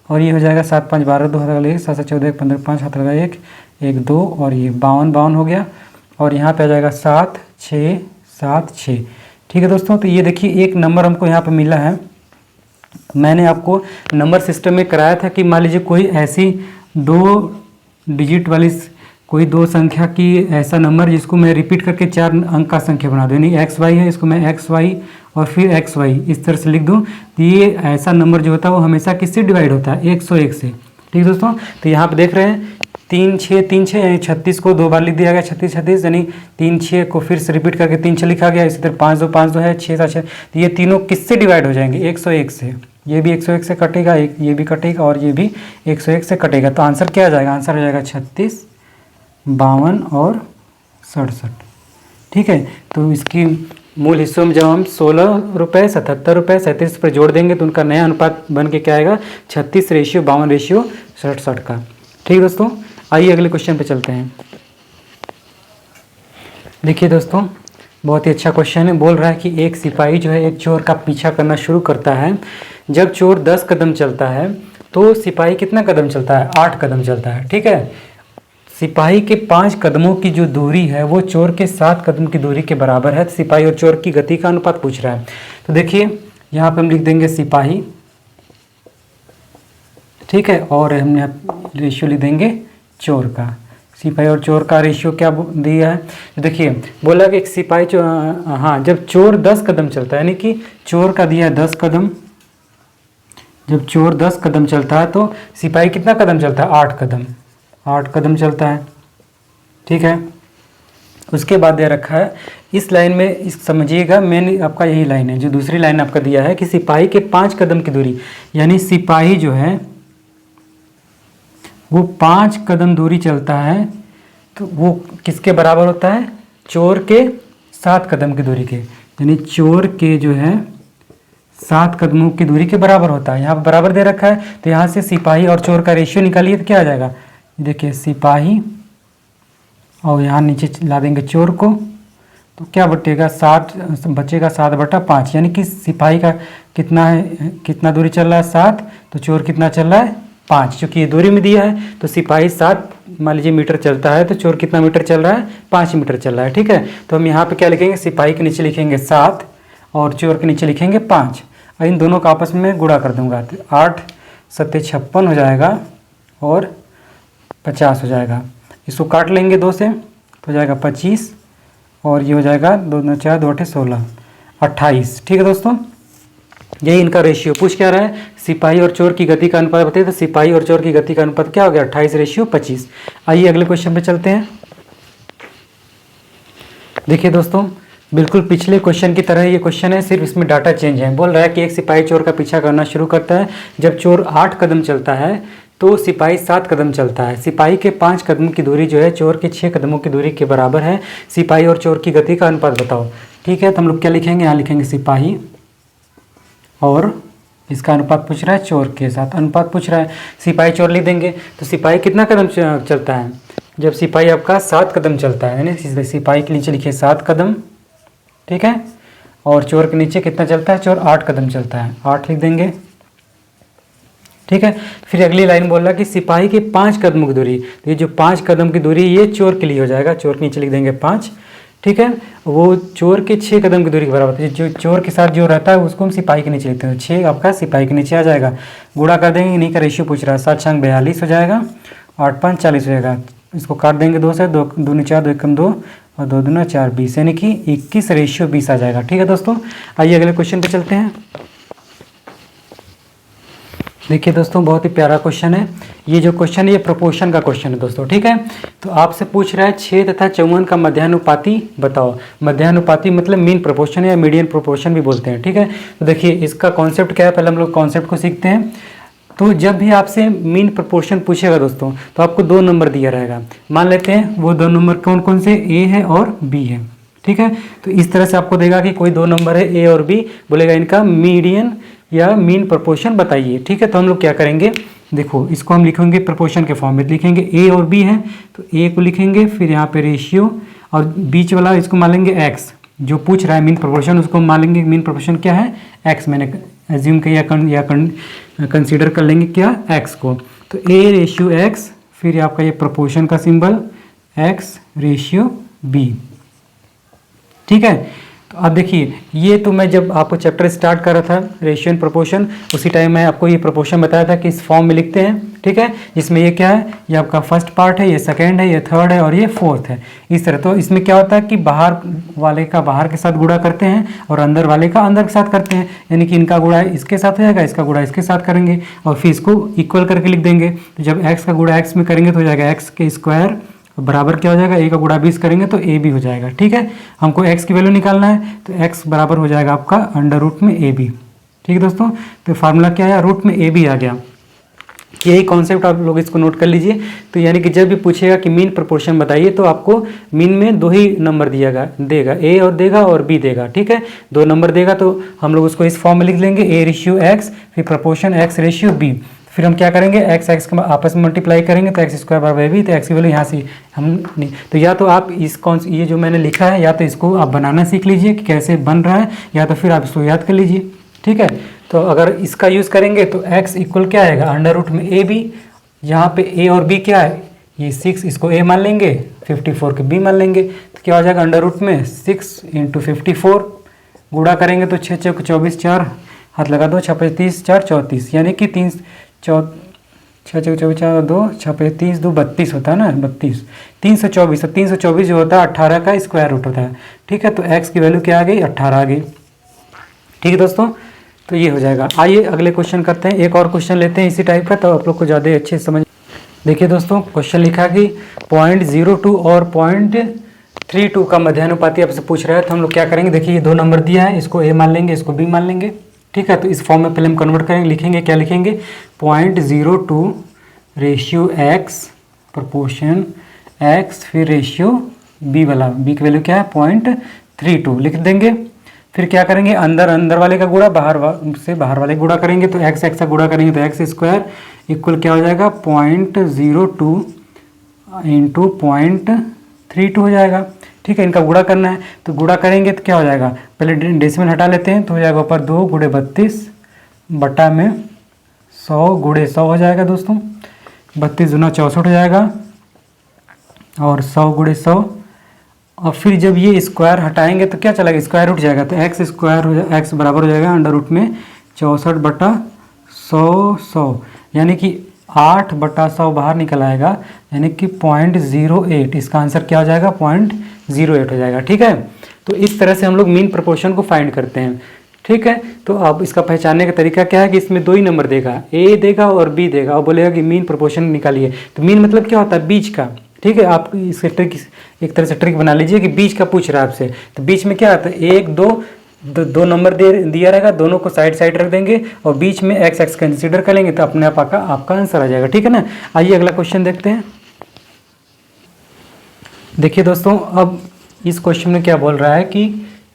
[SPEAKER 1] और ये हो जाएगा 7 5 12 2 हाथ 1 7 7 14 1 15 5 हाथ 1 1 2 और ये 52 हो गया और यहाँ पे आ जाएगा 7 6 7 6। ठीक है दोस्तों, तो ये देखिए एक नंबर हमको यहाँ पे मिला है। मैंने आपको नंबर सिस्टम में कराया था कि मान लीजिए कोई ऐसी 2 डिजिट वाली कोई 2 संख्या की ऐसा नंबर जिसको मैं रिपीट करके 4 अंक का संख्या बना दूँ, यानी एक्स वाई है, इसको मैं एक्स वाई और फिर एक्स वाई इस तरह से लिख दूँ, तो ये ऐसा नंबर जो होता है वो हमेशा किससे डिवाइड होता है, 101 से। ठीक है दोस्तों, तो यहाँ पर देख रहे हैं 3 6 3 6 यानी 36 को 2 बार लिख दिया गया, 36 36 यानी 3 6 को फिर से रिपीट करके 3 6 लिखा गया। इसी तरह 5 2 5 2 है, 6 7 6, तो ये तीनों किससे डिवाइड हो जाएंगे, 101 से। ये भी 101 से कटेगा, एक ये भी कटेगा और ये भी 101 से कटेगा। तो आंसर क्या आ जाएगा, आंसर हो जाएगा 36 52 और 67। ठीक है, तो इसकी मूल हिस्सों में जब हम 16 रुपये 77 रुपये 37 पर जोड़ देंगे तो उनका नया अनुपात बन के क्या आएगा, 36 रेशियो 52 रेशियो 67 का। ठीक दोस्तों, आइए अगले क्वेश्चन पे चलते हैं। देखिए दोस्तों, बहुत ही अच्छा क्वेश्चन है। बोल रहा है कि एक सिपाही जो है एक चोर का पीछा करना शुरू करता है। जब चोर 10 कदम चलता है तो सिपाही कितना कदम चलता है, 8 कदम चलता है। ठीक है, सिपाही के 5 कदमों की जो दूरी है वो चोर के 7 कदम की दूरी के बराबर है। सिपाही और चोर की गति का अनुपात पूछ रहा है। तो देखिए यहाँ पे हम लिख देंगे सिपाही, ठीक है, और हमने रेशियो लिख देंगे चोर का। सिपाही और चोर का रेशियो क्या दिया है, तो देखिए बोला कि एक सिपाही जब चोर 10 कदम चलता है, यानी कि चोर का दिया है 10 कदम। जब चोर 10 कदम चलता है तो सिपाही कितना कदम चलता है, 8 कदम, 8 कदम चलता है। ठीक है, उसके बाद दे रखा है इस लाइन में, इस समझिएगा मैंने आपका यही लाइन है, जो दूसरी लाइन आपका दिया है कि सिपाही के 5 कदम की दूरी, यानी सिपाही जो है वो 5 कदम दूरी चलता है, तो वो किसके बराबर होता है, चोर के 7 कदम की दूरी के, यानी चोर के जो है 7 कदमों की दूरी के बराबर होता है। यहाँ पर बराबर दे रखा है, तो यहाँ से सिपाही और चोर का रेशियो निकालिए तो क्या आ जाएगा, देखिए सिपाही और यहाँ नीचे ला देंगे चोर को, तो क्या बटेगा 7 बचेगा 7/5, यानी कि सिपाही का कितना है, कितना दूरी चल रहा है 7, तो चोर कितना चल रहा है 5, क्योंकि ये दूरी में दिया है। तो सिपाही 7 मान लीजिए मीटर चलता है, तो चोर कितना मीटर चल रहा है, 5 मीटर चल रहा है। ठीक है, तो हम यहाँ पे क्या लिखेंगे, सिपाही के नीचे लिखेंगे 7 और चोर के नीचे लिखेंगे 5, और इन दोनों का आपस में गुणा कर दूंगा, तो 8 7 56 हो जाएगा और 50 हो जाएगा। इसको काट लेंगे 2 से, तो हो जाएगा 25 और ये हो जाएगा 2 9 4 2 8 16 28। ठीक है दोस्तों, यही इनका रेशियो पूछ क्या रहा है, सिपाही और चोर की गति का अनुपात बताइए। तो सिपाही और चोर की गति का अनुपात क्या हो गया 28:25। आइए अगले क्वेश्चन पे चलते हैं। देखिए दोस्तों, बिल्कुल पिछले क्वेश्चन की तरह ये क्वेश्चन है, सिर्फ इसमें डाटा चेंज है। बोल रहा है कि एक सिपाही चोर का पीछा करना शुरू करता है। जब चोर 8 कदम चलता है तो सिपाही 7 कदम चलता है। सिपाही के 5 कदम की दूरी जो है चोर के 6 कदमों की दूरी के बराबर है। सिपाही और चोर की गति का अनुपात बताओ। ठीक है, तो हम लोग क्या लिखेंगे, यहाँ लिखेंगे सिपाही और इसका अनुपात पूछ रहा है चोर के साथ, अनुपात पूछ रहा है। सिपाही चोर लिख देंगे। तो सिपाही कितना कदम चलता है, जब सिपाही आपका 7 कदम चलता है ना, सिपाही के नीचे लिखिए 7 कदम। ठीक है, और चोर के नीचे कितना चलता है, चोर 8 कदम चलता है, 8 लिख देंगे। ठीक है, फिर अगली लाइन बोल रहा कि सिपाही के 5 कदमों की दूरी, तो ये जो 5 कदम की दूरी ये चोर के लिए हो जाएगा, चोर के नीचे लिख देंगे 5। ठीक है, वो चोर के 6 कदम की दूरी के बराबर है। जो चोर के साथ जो रहता है उसको हम सिपाही के नीचे लिखते हैं, 6 आपका सिपाही के नीचे आ जाएगा। गुणा कर देंगे, इन्हीं का रेशियो पूछ रहा है, 7 6 42 हो जाएगा, 8 5 40 हो जाएगा। इसको काट देंगे 2 से, 2 दूनी 4 2 1 2 और 2 दूना 4 20, यानी कि 21:20 आ जाएगा। ठीक है दोस्तों, आइए अगले क्वेश्चन पे चलते हैं। देखिए दोस्तों, बहुत ही प्यारा क्वेश्चन है। ये जो क्वेश्चन है ये प्रोपोर्शन का क्वेश्चन है दोस्तों। ठीक है, तो आपसे पूछ रहा है 6 तथा 54 का मध्यानुपाती बताओ। मध्यानुपाती मतलब मीन प्रोपोर्शन या मीडियन प्रोपोर्शन भी बोलते हैं। ठीक है, तो देखिए इसका कॉन्सेप्ट क्या है, पहले हम लोग कॉन्सेप्ट को सीखते हैं। तो जब भी आपसे मीन प्रोपोर्शन पूछेगा दोस्तों, तो आपको 2 नंबर दिया रहेगा। मान लेते हैं वो 2 नंबर कौन कौन से, ए है और बी है। ठीक है, तो इस तरह से आपको देगा कि कोई 2 नंबर है ए और बी, बोलेगा इनका मीडियन या मीन प्रोपोर्शन बताइए। ठीक है, तो हम लोग क्या करेंगे, देखो इसको हम लिखेंगे प्रोपोर्शन के फॉर्म में, लिखेंगे ए और बी है तो ए को लिखेंगे, फिर यहाँ पे रेशियो और बीच वाला इसको मान लेंगे एक्स। जो पूछ रहा है मीन प्रोपोर्शन उसको मान लेंगे मीन प्रोपोर्शन क्या है, एक्स। मैंने एज्यूम किया या कंसीडर कर लेंगे क्या, एक्स को। तो ए रेशियो एक्स, फिर आपका ये प्रोपोर्शन का सिंबल एक्स रेशियो बी। ठीक है, तो अब देखिए ये तो मैं जब आपको चैप्टर स्टार्ट कर रहा था रेशियो एंड प्रोपोर्शन, उसी टाइम मैं आपको ये प्रोपोर्शन बताया था कि इस फॉर्म में लिखते हैं। ठीक है, इसमें ये क्या है, ये आपका फर्स्ट पार्ट है, ये सेकंड है, ये थर्ड है और ये फोर्थ है, इस तरह। तो इसमें क्या होता है कि बाहर वाले का बाहर के साथ गुणा करते हैं और अंदर वाले का अंदर के साथ करते हैं, यानी कि इनका गुणा इसके साथ हो जाएगा, इसका गुणा इसके साथ करेंगे और फिर इसको इक्वल करके लिख देंगे। तो जब एक्स का गुणा एक्स में करेंगे तो हो जाएगा एक्स के स्क्वायर बराबर क्या हो जाएगा, ए का गुणा 20 करेंगे तो ए बी हो जाएगा। ठीक है, हमको एक्स की वैल्यू निकालना है तो एक्स बराबर हो जाएगा आपका अंडर रूट में ए बी। ठीक है दोस्तों, तो फार्मूला क्या है, रूट में ए बी आ गया। यही कॉन्सेप्ट आप लोग इसको नोट कर लीजिए। तो यानी कि जब भी पूछेगा कि मीन प्रोपोर्शन बताइए तो आपको मीन में 2 ही नंबर देगा, ए और देगा और बी देगा। ठीक है, 2 नंबर देगा तो हम लोग उसको इस फॉर्म में लिख लेंगे, ए रेशियो एक्स फिर प्रोपोर्शन एक्स रेशियो बी। फिर हम क्या करेंगे, एक्स एक्स का आपस में मल्टीप्लाई करेंगे तो एक्स स्क्वायर बराबर बी, तो एक्स की वैल्यू यहाँ से हम नहीं। तो या तो आप ये जो मैंने लिखा है या तो इसको आप बनाना सीख लीजिए कि कैसे बन रहा है, या तो फिर आप इसको याद कर लीजिए। ठीक है, तो अगर इसका यूज़ करेंगे तो x इक्वल क्या आएगा, अंडर रूट में ए बी। यहाँ पे a और b क्या है, ये 6, इसको a मान लेंगे, 54 के b मान लेंगे, तो क्या हो जाएगा अंडर रूट में 6 × 54। गुणा करेंगे तो 6 × 24 4 हाथ लगा दो, 6 × 30 4 34, यानी कि 6 × 24 4 2 6 × 30 2 32 होता है ना, 32 324। तो 324 जो होता है 18 का स्क्वायर रूट होता है। ठीक है, तो x की वैल्यू क्या आ गई, 18 आ गई। ठीक है दोस्तों, तो ये हो जाएगा। आइए अगले क्वेश्चन करते हैं, एक और क्वेश्चन लेते हैं इसी टाइप का, तो आप लोग को ज़्यादा अच्छे समझ। देखिए दोस्तों, क्वेश्चन लिखा कि 0.02 और 0.32 का मध्यानुपाती आपसे पूछ रहा है। तो हम लोग क्या करेंगे, देखिए ये 2 नंबर दिया है, इसको a मान लेंगे, इसको b मान लेंगे। ठीक है, तो इस फॉर्म में पहले हम कन्वर्ट करेंगे, लिखेंगे क्या लिखेंगे, 0.02 रेशियो एक्स प्रोपोर्शन एक्स फिर रेशियो b वाला, b की वैल्यू क्या है 0.32 लिख देंगे। फिर क्या करेंगे, अंदर वाले का गुणा बाहर वाले गुणा करेंगे, तो एक्स एक्स का गुणा करेंगे तो एक्स स्क्वायर इक्वल क्या हो जाएगा 0.02 × 0.32 हो जाएगा। ठीक है, इनका गुणा करना है तो गुणा करेंगे तो क्या हो जाएगा, पहले डेसिमल हटा लेते हैं तो हो जाएगा ऊपर 2 × 32 बटा में 100 × 100 हो जाएगा दोस्तों, 32 दूना 64 हो जाएगा और 100 × 100। और फिर जब ये स्क्वायर हटाएंगे तो क्या चलेगा, स्क्वायर उठ जाएगा, तो एक्स स्क्वायर हो जाएगा, एक्स बराबर हो जाएगा अंडर रूट में 64 बटा 100 100, यानी कि 8/100 बाहर निकल आएगा, यानी कि 0.08। इसका आंसर क्या हो जाएगा? 0.08 हो जाएगा। ठीक है, तो इस तरह से हम लोग मीन प्रोपोर्शन को फाइंड करते हैं। ठीक है, तो अब इसका पहचानने का तरीका क्या है कि इसमें दो ही नंबर देगा, ए देगा और बी देगा, और बोलेगा कि मीन प्रोपोर्शन निकालिए। तो मीन मतलब क्या होता है? बीच का। ठीक है, आप इसके ट्रिक एक तरह से ट्रिक बना लीजिए कि बीच का पूछ रहा है आपसे, तो बीच में क्या आता है? 1 2 नंबर दिया रहेगा, दोनों को साइड साइड रख देंगे और बीच में एक्स एक्स कंसिडर कर लेंगे, तो अपने आप आपका आंसर आ जाएगा। ठीक है ना। आइए अगला क्वेश्चन देखते हैं। देखिए दोस्तों, अब इस क्वेश्चन में क्या बोल रहा है कि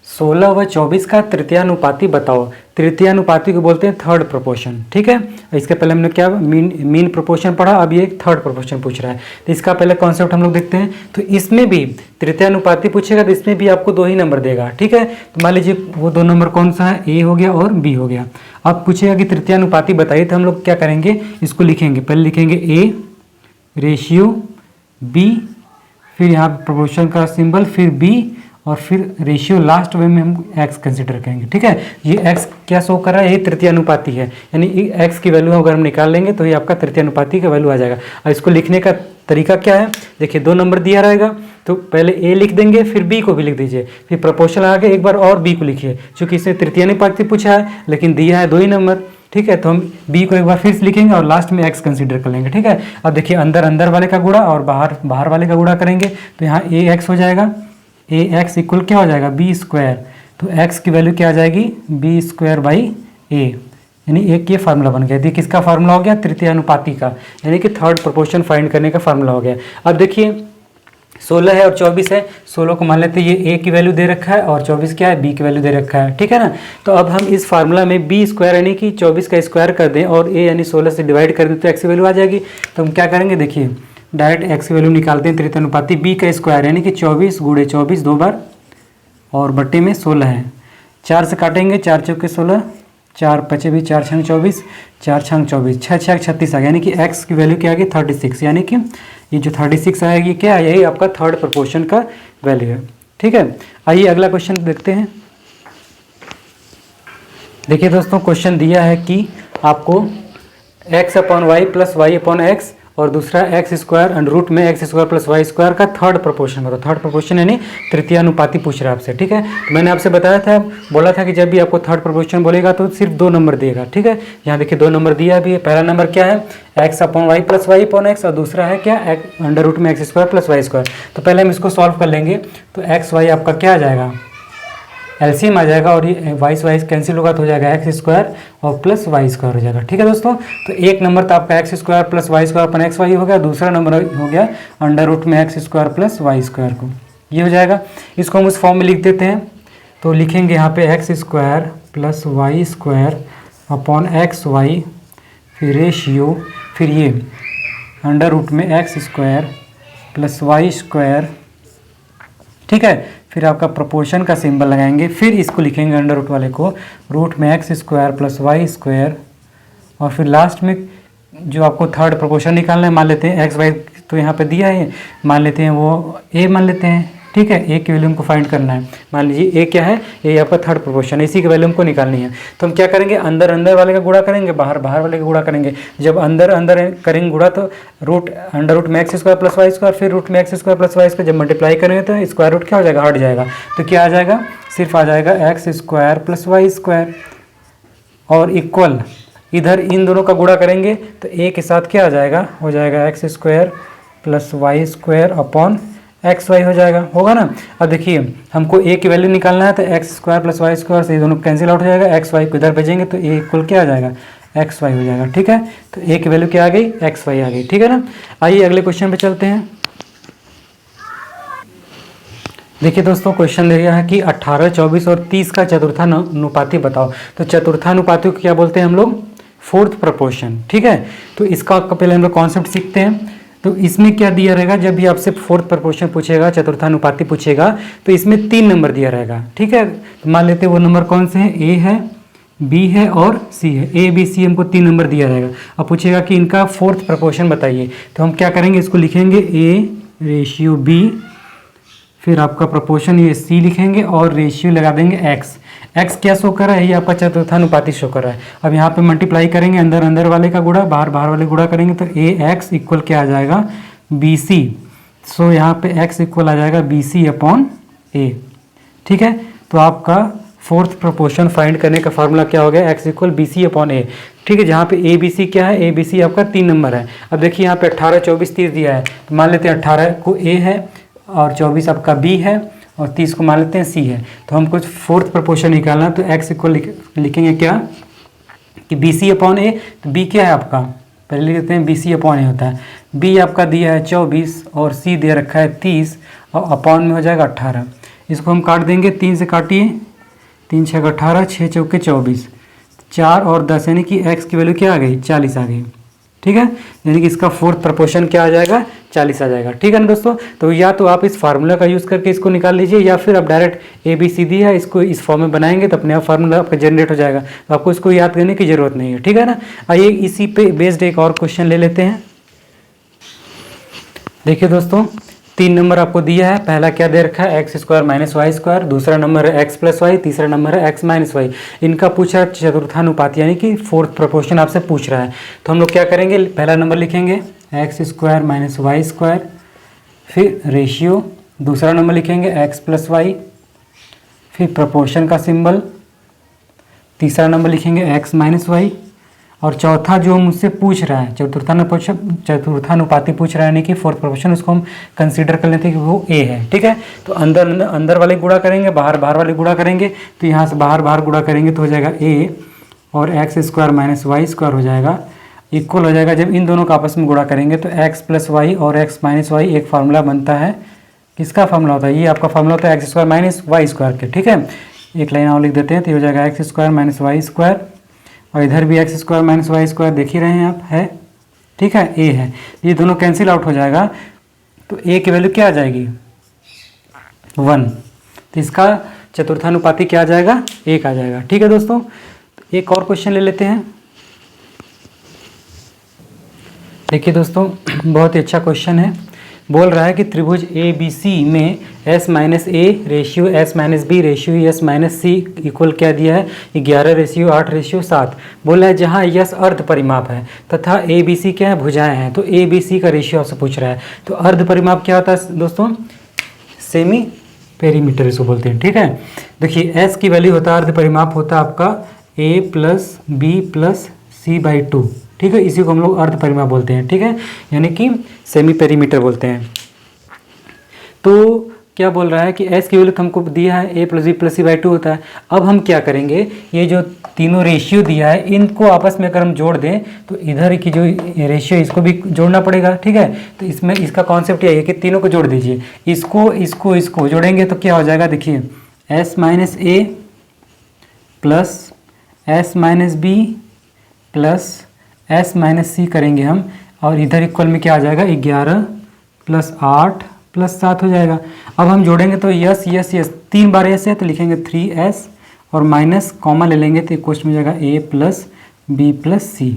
[SPEAKER 1] 16 व 24 का तृतीयानुपाती बताओ। तृतीयानुपाती को बोलते हैं थर्ड प्रोपोर्शन। ठीक है, इसके पहले हमने क्या मीन प्रोपोर्शन पढ़ा, अब ये थर्ड प्रोपोर्शन पूछ रहा है। तो इसका पहले कॉन्सेप्ट हम लोग देखते हैं। तो इसमें भी तृतीयानुपाती पूछेगा, तो इसमें भी आपको दो ही नंबर देगा। ठीक है, तो मान लीजिए वो दो नंबर कौन सा है? ए हो गया और बी हो गया। अब पूछेगा कि तृतीयानुपाती बताइए, तो हम लोग क्या करेंगे? इसको लिखेंगे, पहले लिखेंगे ए रेशियो बी, फिर यहाँ प्रोपोर्शन का सिंबल, फिर बी, और फिर रेशियो लास्ट वे में हम एक्स कंसिडर करेंगे। ठीक है, ये एक्स क्या शो कर रहा है? ये तृतीयानुपाती है, यानी एक्स की वैल्यू अगर हम निकाल लेंगे तो ये आपका तृतीयानुपाती का वैल्यू आ जाएगा। और इसको लिखने का तरीका क्या है? देखिए, दो नंबर दिया रहेगा, तो पहले ए लिख देंगे, फिर बी को भी लिख दीजिए, फिर प्रोपोर्शन आगे एक बार और बी को लिखिए, क्योंकि इससे तृतीयानुपाती पूछा है लेकिन दिया है दो ही नंबर। ठीक है, तो हम बी को एक बार फिर से लिखेंगे और लास्ट में एक्स कंसीडर कर लेंगे। ठीक है, अब देखिए अंदर वाले का गुणा और बाहर वाले का गुणा करेंगे, तो यहाँ ए एक्स हो जाएगा, ए एक्स इक्वल क्या हो जाएगा? B square. तो एक्स की वैल्यू क्या आ जाएगी? बी स्क्वायर बाई ए, यानी एक ये फार्मूला बन गया। देखिए किसका फार्मूला हो गया? तृतीयानुपाती का, यानी कि थर्ड प्रोपोर्शन फाइंड करने का फार्मूला हो गया। अब देखिए 16 है और 24 है, 16 को मान लेते हैं ये ए की वैल्यू दे रखा है और 24 क्या है? बी की वैल्यू दे रखा है। ठीक है ना। तो अब हम इस फार्मूला में बी स्क्वायर यानी कि 24 का स्क्वायर कर दें और ए यानी 16 से डिवाइड कर दें तो एक्स की वैल्यू आ जाएगी। तो हम क्या करेंगे? देखिए डायरेक्ट एक्स की वैल्यू निकालते हैं। तृतीयानुपाती बी का स्क्वायर यानी कि 24 गुणे 24 दो बार और बट्टे में 16 है, 4 से काटेंगे, 4 चौके 16, 4 पचे भी 4 छंग 24, 4 छंग 24, 6 6 36 आ गया, यानी कि एक्स की वैल्यू क्या आ गई? 36, यानी कि ये जो 36 आएगी क्या है? यही आपका थर्ड प्रोपोर्शन का वैल्यू है। ठीक है, आइए अगला क्वेश्चन देखते हैं। देखिए दोस्तों, क्वेश्चन दिया है कि आपको x/y प्लस y/x और दूसरा एक्स स्क्वायर अंडर रूट में X square plus Y square का थर्ड प्रोपोर्शन करो। थर्ड प्रोपोर्शन यानी तृतीयानुपाती पूछ रहा है आपसे। ठीक है, तो मैंने आपसे बताया था, बोला था कि जब भी आपको थर्ड प्रोपोर्शन बोलेगा तो सिर्फ दो नंबर देगा। ठीक है, यहाँ देखिए दो नंबर दिया भी है। पहला नंबर क्या है? x/y प्लस y/x और दूसरा है क्या? अंडर रूट में X square plus Y square. तो पहले हम इसको सॉल्व कर लेंगे, तो एक्स वाई आपका क्या आ जाएगा? एलसीएम आ जाएगा और ये वाइस कैंसिल होगा तो हो जाएगा एक्स स्क्वायर और प्लस वाई स्क्वायर हो जाएगा। ठीक है दोस्तों, तो एक नंबर तो आपका X square plus Y square upon X Y हो गया, दूसरा नंबर हो गया अंडर रूट में X square plus Y square को, ये हो जाएगा। इसको हम उस फॉर्म में लिख देते हैं, तो लिखेंगे यहाँ पे X square plus Y square upon X Y, फिर रेशियो, फिर ये अंडर रूट में X square plus Y square. ठीक है, फिर आपका प्रोपोर्शन का सिंबल लगाएंगे, फिर इसको लिखेंगे अंडर रूट वाले को रूट में X square plus Y square, और फिर लास्ट में जो आपको थर्ड प्रोपोर्शन निकालना है, मान लेते हैं एक्स वाई तो यहाँ पे दिया है, मान लेते हैं वो ए मान लेते हैं। ठीक है, ए की वैल्यू हमको फाइंड करना है। मान लीजिए ए क्या है? ये आपका थर्ड प्रोपोर्शन है, इसी की वैल्यू हमको निकालनी है। तो हम क्या करेंगे? अंदर वाले का गुणा करेंगे, बाहर वाले का गुणा करेंगे। जब अंदर करेंगे गुणा तो अंडर रूट में X square plus Y square, फिर रूट में X square plus Y square, जब मल्टीप्लाई करेंगे तो स्क्वायर रूट क्या हो जाएगा? हट जाएगा। तो क्या आ जाएगा? सिर्फ आ जाएगा X square plus Y square, और इक्वल इधर इन दोनों का गुणा करेंगे तो ए के साथ क्या आ जाएगा? हो जाएगा X square plus Y square upon X Y हो जाएगा, होगा ना। अब देखिए हमको ए की वैल्यू निकालना है, तो X square plus Y square से ये दोनों कैंसिल आउट हो जाएगा, एक्स वाई को इधर भेजेंगे तो ए इक्वल क्या आ जाएगा? एक्स वाई हो जाएगा। ठीक है, तो ए की वैल्यू क्या आ गई? एक्स वाई आ गई। ठीक है ना। आइए अगले क्वेश्चन पे चलते हैं। देखिए दोस्तों, क्वेश्चन दिया है कि 18, 24 और 30 का चतुर्थानुपाती बताओ। तो चतुर्थानुपाती को क्या बोलते हैं हम लोग? Fourth proportion. ठीक है, तो इसका पहले हम लोग कॉन्सेप्ट सीखते हैं। तो इसमें क्या दिया रहेगा? जब भी आपसे फोर्थ प्रोपोर्शन पूछेगा, चतुर्थानुपाती पूछेगा, तो इसमें 3 नंबर दिया रहेगा। ठीक है, तो मान लेते हैं वो नंबर कौन से हैं? ए है, बी है और सी है। ए बी सी हमको 3 नंबर दिया रहेगा। अब पूछेगा कि इनका फोर्थ प्रोपोर्शन बताइए, तो हम क्या करेंगे? इसको लिखेंगे ए रेशियो बी, फिर आपका प्रोपोर्शन ये सी लिखेंगे और रेशियो लगा देंगे एक्स। एक्स क्या शो कर रहा है, ये आपका चतुर्थानुपाती शो कर रहा है। अब यहाँ पे मल्टीप्लाई करेंगे, अंदर अंदर वाले का गुणा, बाहर बाहर वाले गुणा करेंगे तो ए एक्स इक्वल क्या आ जाएगा, बी सी। सो यहाँ पे एक्स इक्वल आ जाएगा बी सी अपॉन ए। ठीक है, तो आपका फोर्थ प्रोपोर्शन फाइंड करने का फार्मूला क्या हो गया, X equal B C upon A. ठीक है, जहाँ पे ए बी सी क्या है, ए बी सी आपका 3 नंबर है। अब देखिए यहाँ पे 18 24 30 दिया है, तो मान लेते हैं 18 को ए है और 24 आपका बी है और 30 को मान लेते हैं सी है। तो हमको फोर्थ प्रोपोर्शन निकालना, तो एक्स इक्वल लिखेंगे क्या कि बी सी अपॉन ए। तो बी क्या है आपका, पहले लिख देते हैं बी सी अपॉन ए होता है। बी आपका दिया है 24 और सी दे रखा है 30 और अपॉन में हो जाएगा 18। इसको हम काट देंगे, 3 से काटिए, 3 6 18, 6 चौके 24, 4 और 10 यानी कि x की वैल्यू क्या आ गई, 40 आ गई। ठीक है, यानी कि इसका फोर्थ प्रोपोर्शन क्या आ जाएगा, 40 आ जाएगा। ठीक है ना दोस्तों, तो या तो आप इस फार्मूला का यूज़ करके इसको निकाल लीजिए या फिर आप direct A B C D है इसको इस फॉर्म में बनाएंगे तो अपने आप फार्मूला आपका जनरेट हो जाएगा। तो आपको इसको याद करने की जरूरत नहीं है। ठीक है ना, आइए इसी पे बेस्ड एक और क्वेश्चन ले लेते हैं। देखिए दोस्तों, 3 नंबर आपको दिया है। पहला क्या दे रखा है, X square minus Y square, दूसरा नंबर है एक्स प्लस वाई, तीसरा नंबर है एक्स माइनस वाई। इनका पूछ रहा है चतुर्थानुपात यानी कि फोर्थ प्रोपोर्शन आपसे पूछ रहा है। तो हम लोग क्या करेंगे, पहला नंबर लिखेंगे X square minus Y square, फिर रेशियो, दूसरा नंबर लिखेंगे एक्स प्लस वाई, फिर प्रोपोर्शन का सिंबल, तीसरा नंबर लिखेंगे एक्स माइनस वाई, और चौथा जो मुझसे पूछ रहा है चतुर्थानुपाती पूछ रहा है यानी कि फोर्थ प्रोपोर्शन, उसको हम कंसीडर कर लेते हैं कि वो ए है। ठीक है, तो अंदर अंदर वाले गुणा करेंगे, बाहर बाहर वाले गुणा करेंगे। तो यहाँ से बाहर बाहर गुणा करेंगे तो हो जाएगा ए और X square minus Y square हो जाएगा इक्वल हो जाएगा। जब इन दोनों का आपस में गुणा करेंगे तो एक्स प्लस वाई और एक्स माइनस वाई एक फार्मूला बनता है। किसका फार्मूला होता है, ये आपका फार्मूला होता है X square minus Y square के। ठीक है, एक लाइन और लिख देते हैं तो हो जाएगा X square minus Y square, और इधर भी X square minus Y square देख ही रहे हैं आप, है। ठीक है, ए है, ये दोनों कैंसिल आउट हो जाएगा तो ए की वैल्यू क्या आ जाएगी, 1। तो इसका चतुर्थानुपाती क्या आ जाएगा, 1 आ जाएगा। ठीक है दोस्तों, तो एक और क्वेश्चन ले लेते हैं। देखिए दोस्तों, बहुत ही अच्छा क्वेश्चन है। बोल रहा है कि त्रिभुज ए बी सी में s minus A ratio s minus B ratio s minus C equal क्या दिया है, 11 रेशियो 8 रेशियो 7। बोला है जहाँ यस अर्ध परिमाप है तथा ए बी सी क्या है, भुजाएं हैं। तो ए बी सी का रेशियो आपसे पूछ रहा है। तो अर्ध परिमाप क्या होता है दोस्तों, सेमी पेरीमीटर इसको बोलते हैं। ठीक है, देखिए s की वैल्यू होता है, अर्ध परिमाप होता है आपका a plus B plus C by 2। ठीक है, इसी को हम लोग अर्ध परिमाप बोलते हैं। ठीक है, यानी कि सेमी पेरीमीटर बोलते हैं। तो क्या बोल रहा है कि s की वैल्यू हमको दिया है a plus B plus C by 2 होता है। अब हम क्या करेंगे, ये जो तीनों रेशियो दिया है इनको आपस में अगर हम जोड़ दें तो इधर की जो रेशियो इसको भी जोड़ना पड़ेगा। ठीक है, तो इसमें इसका कॉन्सेप्ट ये है कि तीनों को जोड़ दीजिए, इसको जोड़ेंगे तो क्या हो जाएगा, देखिए s minus A plus s minus B plus s minus C करेंगे हम, और इधर इक्वल में क्या आ जाएगा, 11 प्लस 8 प्लस 7 हो जाएगा। अब हम जोड़ेंगे तो यस यस यस 3 बार ऐसे है तो लिखेंगे 3s और माइनस कॉमा ले लेंगे तो क्वेश्चन में जाएगा a प्लस बी प्लस सी।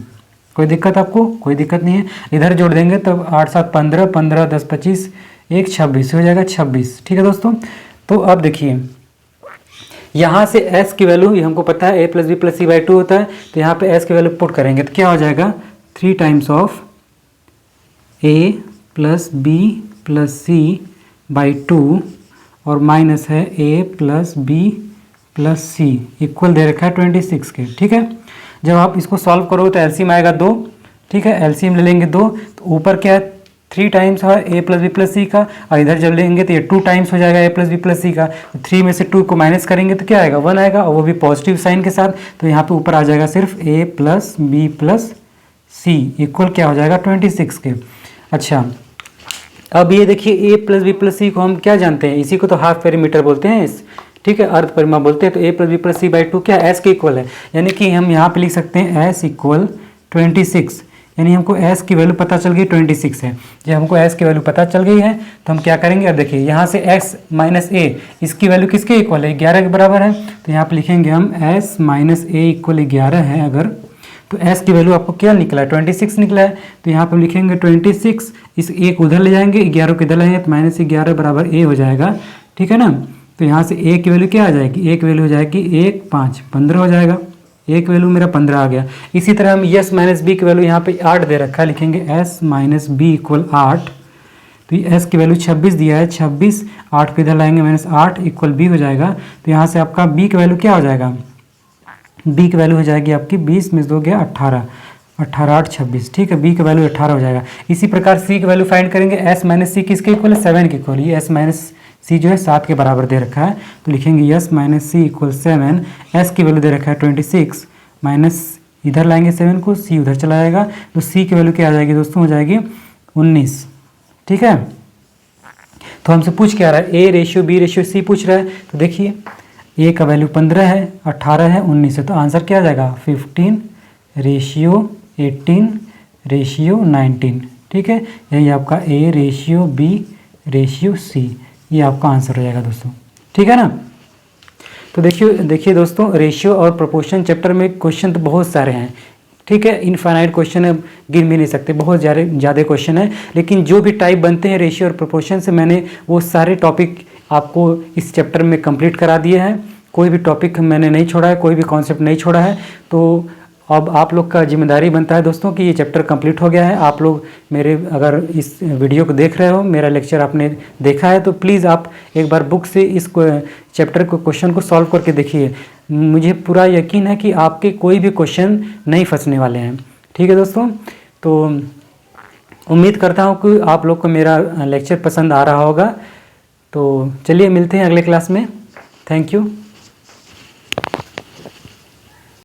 [SPEAKER 1] कोई दिक्कत आपको, कोई दिक्कत नहीं है। इधर जोड़ देंगे तो 8 7 15, 15 10 25, 1 26 हो जाएगा 26। ठीक है दोस्तों, तो अब देखिए यहाँ से s की वैल्यू हमको पता है a plus B plus C by 2 होता है। तो यहाँ पे s की वैल्यू पुट करेंगे तो क्या हो जाएगा, 3 times of a plus B plus C by 2 और माइनस है a plus B plus C equal दे रखा है 26 के। ठीक है, जब आप इसको सॉल्व करोगे तो एलसीएम आएगा 2। ठीक है, एलसीएम ले लेंगे 2, तो ऊपर क्या है 3 टाइम्स है a प्लस बी प्लस सी का, और इधर जब लेंगे तो ये 2 टाइम्स हो जाएगा a प्लस बी प्लस सी का। 3 में से 2 को माइनस करेंगे तो क्या आएगा, 1 आएगा, और वो भी पॉजिटिव साइन के साथ। तो यहाँ पे ऊपर आ जाएगा सिर्फ a plus B plus C equal क्या हो जाएगा 26 के। अच्छा, अब ये देखिए a प्लस बी प्लस सी को हम क्या जानते हैं, इसी को तो हाफ पेरीमीटर बोलते हैं। ठीक है, अर्ध परिमाप बोलते हैं। तो a plus B plus C by 2 क्या s के इक्वल है, यानी कि हम यहाँ पे लिख सकते हैं s इक्वल 26, यानी हमको s की वैल्यू पता चल गई 26 है। जब हमको s की वैल्यू पता चल गई है तो हम क्या करेंगे, अब देखिए यहाँ से x माइनस a इसकी वैल्यू किसके इक्वल है, 11 के बराबर है। तो यहाँ पे लिखेंगे हम s माइनस a इक्वल 11 है अगर, तो s की वैल्यू आपको क्या निकला है, 26 निकला है। तो यहाँ पे लिखेंगे 26, इस 1 उधर ले जाएंगे, 11 को इधर ले जाएंगे तो माइनस 11 बराबर a हो जाएगा। ठीक है ना, तो यहाँ से ए की वैल्यू क्या आ जाएगी, ए की वैल्यू हो जाएगी 1 5 15 हो जाएगा, ए की वैल्यू मेरा 15 आ गया। इसी तरह हम एस माइनस बी की वैल्यू यहाँ पे 8 दे रखा है, लिखेंगे एस माइनस बी इक्वल 8। तो ये एस की वैल्यू 26 दिया है, 26 8 को इधर लाएंगे -8 इक्वल बी हो जाएगा। तो यहाँ से आपका बी की वैल्यू क्या हो जाएगा, बी की वैल्यू हो जाएगी आपकी 20 में 2 गया 18, 18 8 26, ठीक है, बी की वैल्यू 18 हो जाएगा। इसी प्रकार सी की वैल्यू फाइंड करेंगे, एस माइनस सी किसके इक्वल है, 7 के इक्वल। ये एस माइनस सी जो है 7 के बराबर दे रखा है, तो लिखेंगे S minus C equal 7। S की वैल्यू दे रखा है 26 माइनस इधर लाएंगे 7 को, सी उधर चला जाएगा, तो सी की वैल्यू क्या आ जाएगी दोस्तों, हो जाएगी 19, ठीक है। तो हमसे पूछ क्या रहा है, A ratio B ratio C पूछ रहा है। तो देखिए ए का वैल्यू 15 है, 18 है, 19 है, तो आंसर क्या आ जाएगा 15 रेशियो 18 रेशियो 19, ठीक है। यही आपका A ratio B ratio C, ये आपका आंसर हो जाएगा दोस्तों, ठीक है ना। तो देखिए दोस्तों, रेशियो और प्रोपोर्शन चैप्टर में क्वेश्चन तो बहुत सारे हैं, ठीक है, इनफाइनाइट क्वेश्चन है, गिन भी नहीं सकते, बहुत ज़्यादा क्वेश्चन है। लेकिन जो भी टाइप बनते हैं रेशियो और प्रोपोर्शन से, मैंने वो सारे टॉपिक आपको इस चैप्टर में कंप्लीट करा दिए हैं। कोई भी टॉपिक मैंने नहीं छोड़ा है, कोई भी कॉन्सेप्ट नहीं छोड़ा है। तो अब आप लोग का जिम्मेदारी बनता है दोस्तों कि ये चैप्टर कंप्लीट हो गया है। आप लोग मेरे अगर इस वीडियो को देख रहे हो, मेरा लेक्चर आपने देखा है, तो प्लीज़ आप एक बार बुक से इस चैप्टर को क्वेश्चन को सॉल्व करके देखिए। मुझे पूरा यकीन है कि आपके कोई भी क्वेश्चन नहीं फंसने वाले हैं, ठीक है दोस्तों। तो उम्मीद करता हूँ कि आप लोग को मेरा लेक्चर पसंद आ रहा होगा। तो चलिए मिलते हैं अगले क्लास में। Thank you.